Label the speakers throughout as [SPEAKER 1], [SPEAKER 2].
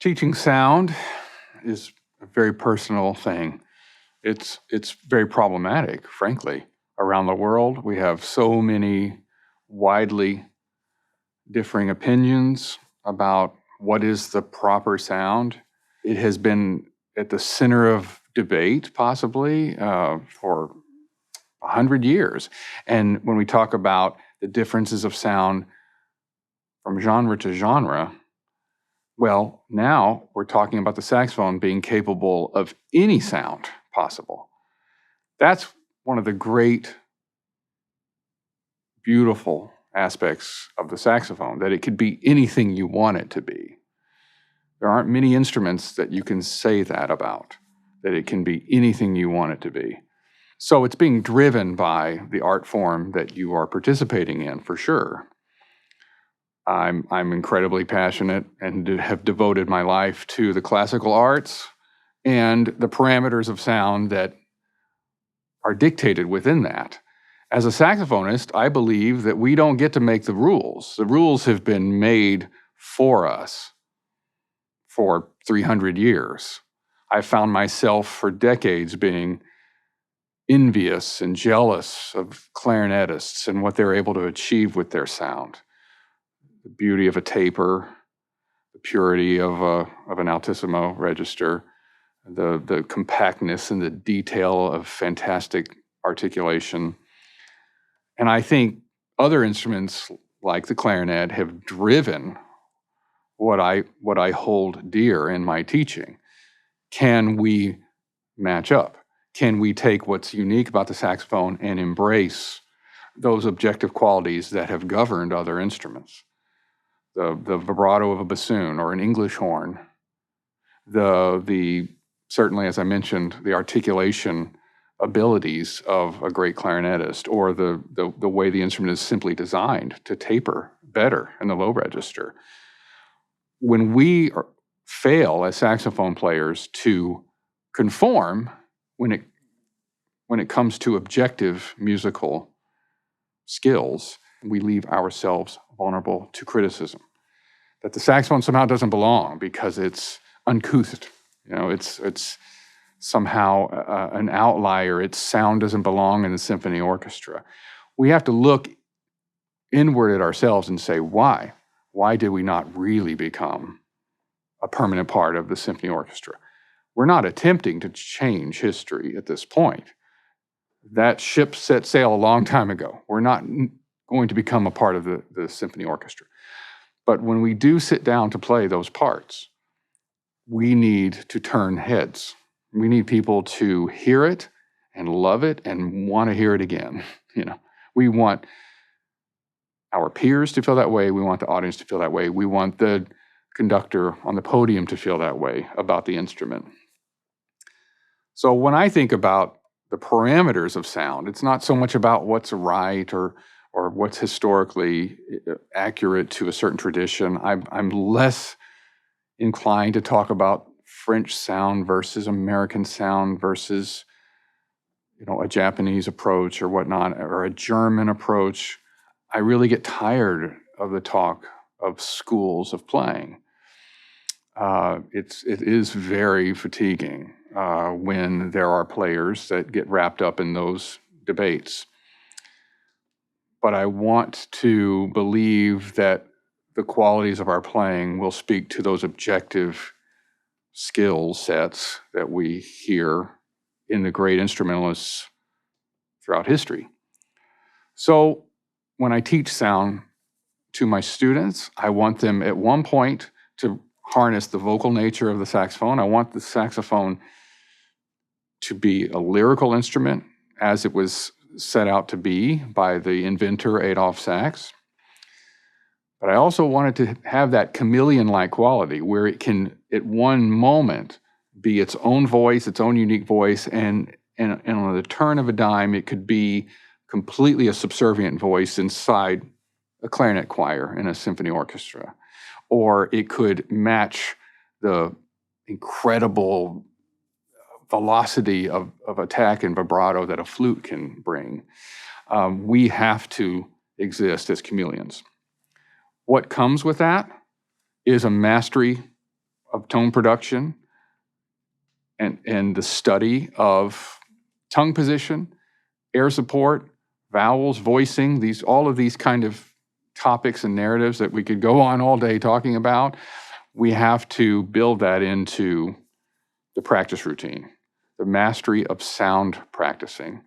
[SPEAKER 1] Teaching sound is a very personal thing. It's very problematic, frankly. Around the world, we have so many widely differing opinions about what is the proper sound. It has been at the center of debate, possibly, for 100 years. And when we talk about the differences of sound from genre to genre, well, now we're talking about the saxophone being capable of any sound possible. That's one of the great, beautiful aspects of the saxophone, that it could be anything you want it to be. There aren't many instruments that you can say that about, that it can be anything you want it to be. So it's being driven by the art form that you are participating in, for sure. I'm incredibly passionate and have devoted my life to the classical arts and the parameters of sound that are dictated within that. As a saxophonist, I believe that we don't get to make the rules. The rules have been made for us for 300 years. I found myself for decades being envious and jealous of clarinetists and what they're able to achieve with their sound. The beauty of a taper, the purity of an altissimo register, the compactness and the detail of fantastic articulation. And I think other instruments like the clarinet have driven what I hold dear in my teaching. Can we match up? Can we take what's unique about the saxophone and embrace those objective qualities that have governed other instruments? The vibrato of a bassoon or an English horn, certainly, as I mentioned, the articulation abilities of a great clarinetist, or the way the instrument is simply designed to taper better in the low register. When we fail as saxophone players to conform when it comes to objective musical skills, we leave ourselves vulnerable to criticism. That the saxophone somehow doesn't belong because it's uncouth. It's somehow an outlier. Its sound doesn't belong in the symphony orchestra. We have to look inward at ourselves and say, why? Why did we not really become a permanent part of the symphony orchestra? We're not attempting to change history at this point. That ship set sail a long time ago. We're not going to become a part of the symphony orchestra. But when we do sit down to play those parts, we need to turn heads. We need people to hear it and love it and want to hear it again. We want our peers to feel that way. We want the audience to feel that way. We want the conductor on the podium to feel that way about the instrument. So when I think about the parameters of sound, it's not so much about what's right or what's historically accurate to a certain tradition. I'm less inclined to talk about French sound versus American sound versus, a Japanese approach or whatnot, or a German approach. I really get tired of the talk of schools of playing. It is very fatiguing when there are players that get wrapped up in those debates. But I want to believe that the qualities of our playing will speak to those objective skill sets that we hear in the great instrumentalists throughout history. So when I teach sound to my students, I want them at one point to harness the vocal nature of the saxophone. I want the saxophone to be a lyrical instrument as it was set out to be by the inventor Adolphe Sax. But I also wanted to have that chameleon-like quality where it can, at one moment, be its own voice, its own unique voice, and on the turn of a dime, it could be completely a subservient voice inside a clarinet choir in a symphony orchestra. Or it could match the incredible velocity of attack and vibrato that a flute can bring. We have to exist as chameleons. What comes with that is a mastery of tone production and the study of tongue position, air support, vowels, voicing, all of these kind of topics and narratives that we could go on all day talking about. We have to build that into the practice routine, the mastery of sound practicing.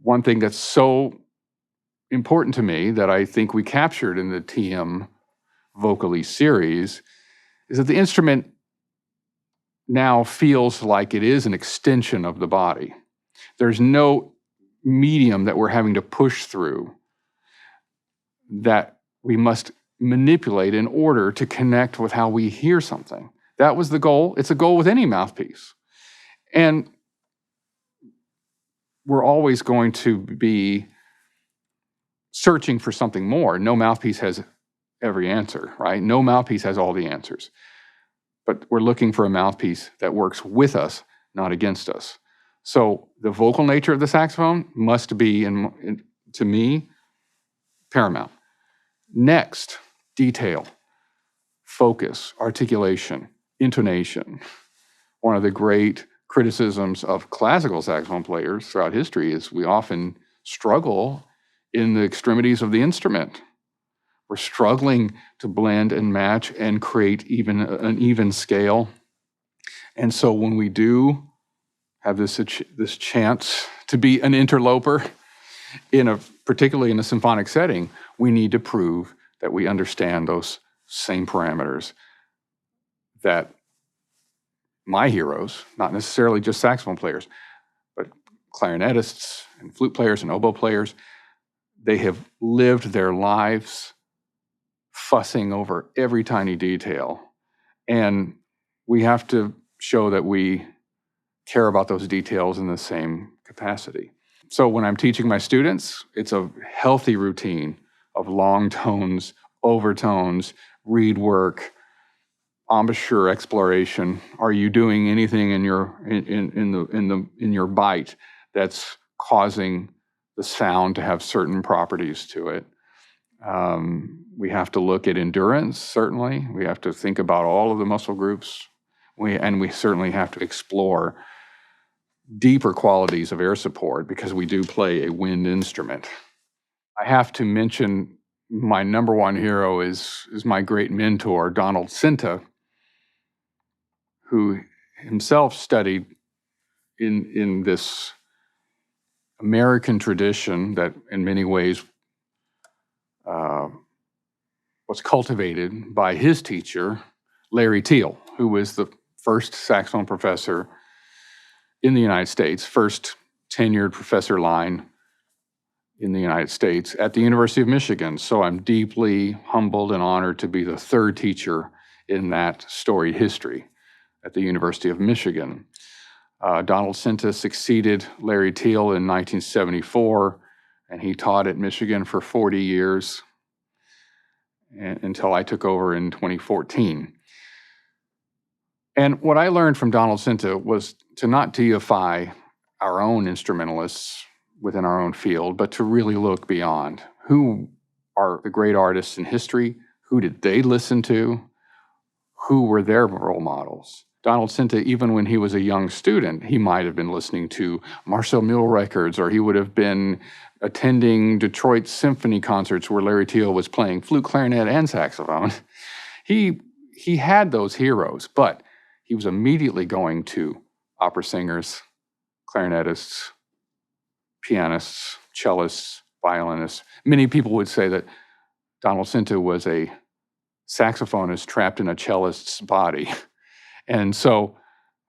[SPEAKER 1] One thing that's so important to me that I think we captured in the TM Vocalise series is that the instrument now feels like it is an extension of the body. There's no medium that we're having to push through that we must manipulate in order to connect with how we hear something. That was the goal. It's a goal with any mouthpiece. And we're always going to be searching for something more. No mouthpiece has every answer, right? No mouthpiece has all the answers. But we're looking for a mouthpiece that works with us, not against us. So the vocal nature of the saxophone must be, to me, paramount. Next, detail, focus, articulation, intonation. One of the great criticisms of classical saxophone players throughout history is we often struggle in the extremities of the instrument. We're struggling to blend and match and create even an even scale. And so when we do have this chance to be an interloper, particularly in a symphonic setting, we need to prove that we understand those same parameters that my heroes, not necessarily just saxophone players, but clarinetists and flute players and oboe players, they have lived their lives fussing over every tiny detail. And we have to show that we care about those details in the same capacity. So when I'm teaching my students, it's a healthy routine of long tones, overtones, reed work, embouchure exploration. Are you doing anything in your bite that's causing the sound to have certain properties to it? We have to look at endurance, certainly. We have to think about all of the muscle groups. We certainly have to explore deeper qualities of air support because we do play a wind instrument. I have to mention my number one hero is my great mentor, Donald Cinta, who himself studied in this American tradition that in many ways was cultivated by his teacher, Larry Teal, who was the first saxophone professor in the United States, first tenured professor line in the United States at the University of Michigan. So I'm deeply humbled and honored to be the third teacher in that storied history at the University of Michigan. Donald Cinta succeeded Larry Teal in 1974, and he taught at Michigan for 40 years until I took over in 2014. And what I learned from Donald Cinta was to not deify our own instrumentalists within our own field, but to really look beyond. Who are the great artists in history? Who did they listen to? Who were their role models? Donald Cinta, even when he was a young student, he might have been listening to Marcel Mule records, or he would have been attending Detroit symphony concerts where Larry Teal was playing flute, clarinet, and saxophone. He had those heroes, but he was immediately going to opera singers, clarinetists, pianists, cellists, violinists. Many people would say that Donald Cinta was a saxophonist trapped in a cellist's body. And so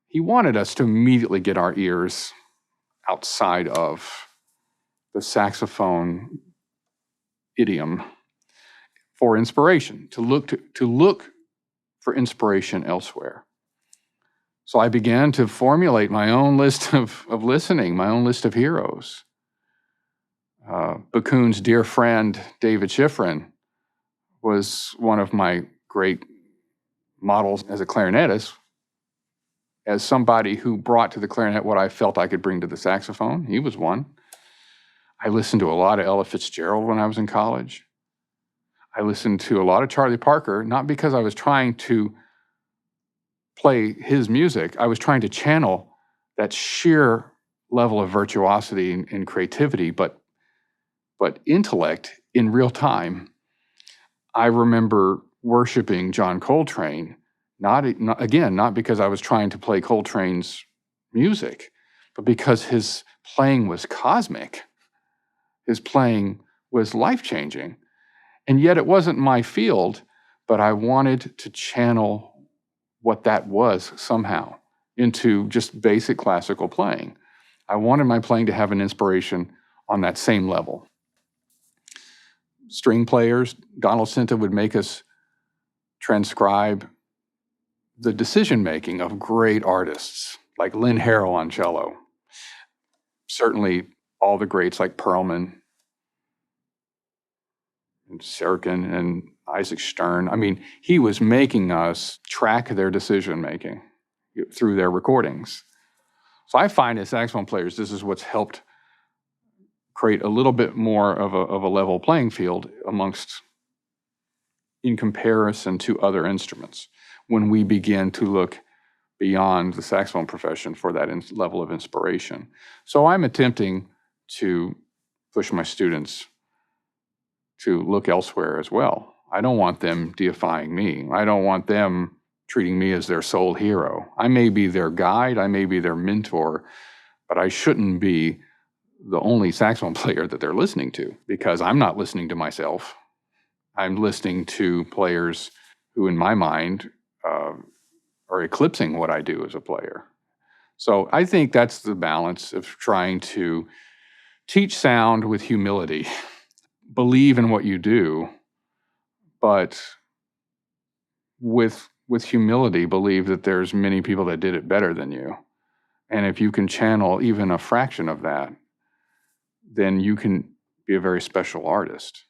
[SPEAKER 1] he wanted us to immediately get our ears outside of the saxophone idiom for inspiration, to look for inspiration elsewhere. So I began to formulate my own list of listening, my own list of heroes. Backun's dear friend, David Schifrin, was one of my great models as a clarinetist, as somebody who brought to the clarinet what I felt I could bring to the saxophone. He was one. I listened to a lot of Ella Fitzgerald when I was in college. I listened to a lot of Charlie Parker, not because I was trying to play his music, I was trying to channel that sheer level of virtuosity and creativity, but intellect in real time. I remember worshiping John Coltrane, not because I was trying to play Coltrane's music, but because his playing was cosmic. His playing was life-changing. And yet it wasn't my field, but I wanted to channel what that was somehow into just basic classical playing. I wanted my playing to have an inspiration on that same level. String players, Donald Sinta would make us transcribe the decision-making of great artists, like Lynn Harrell on cello. Certainly all the greats like Perlman and Serkin and Isaac Stern. I mean, he was making us track their decision-making through their recordings. So I find as saxophone players, this is what's helped create a little bit more of a level playing field in comparison to other instruments, when we begin to look beyond the saxophone profession for that level of inspiration. So I'm attempting to push my students to look elsewhere as well. I don't want them deifying me. I don't want them treating me as their sole hero. I may be their guide, I may be their mentor, but I shouldn't be the only saxophone player that they're listening to, because I'm not listening to myself. I'm listening to players who, in my mind, are eclipsing what I do as a player. So I think that's the balance of trying to teach sound with humility. Believe in what you do, but with humility, believe that there's many people that did it better than you. And if you can channel even a fraction of that, then you can be a very special artist.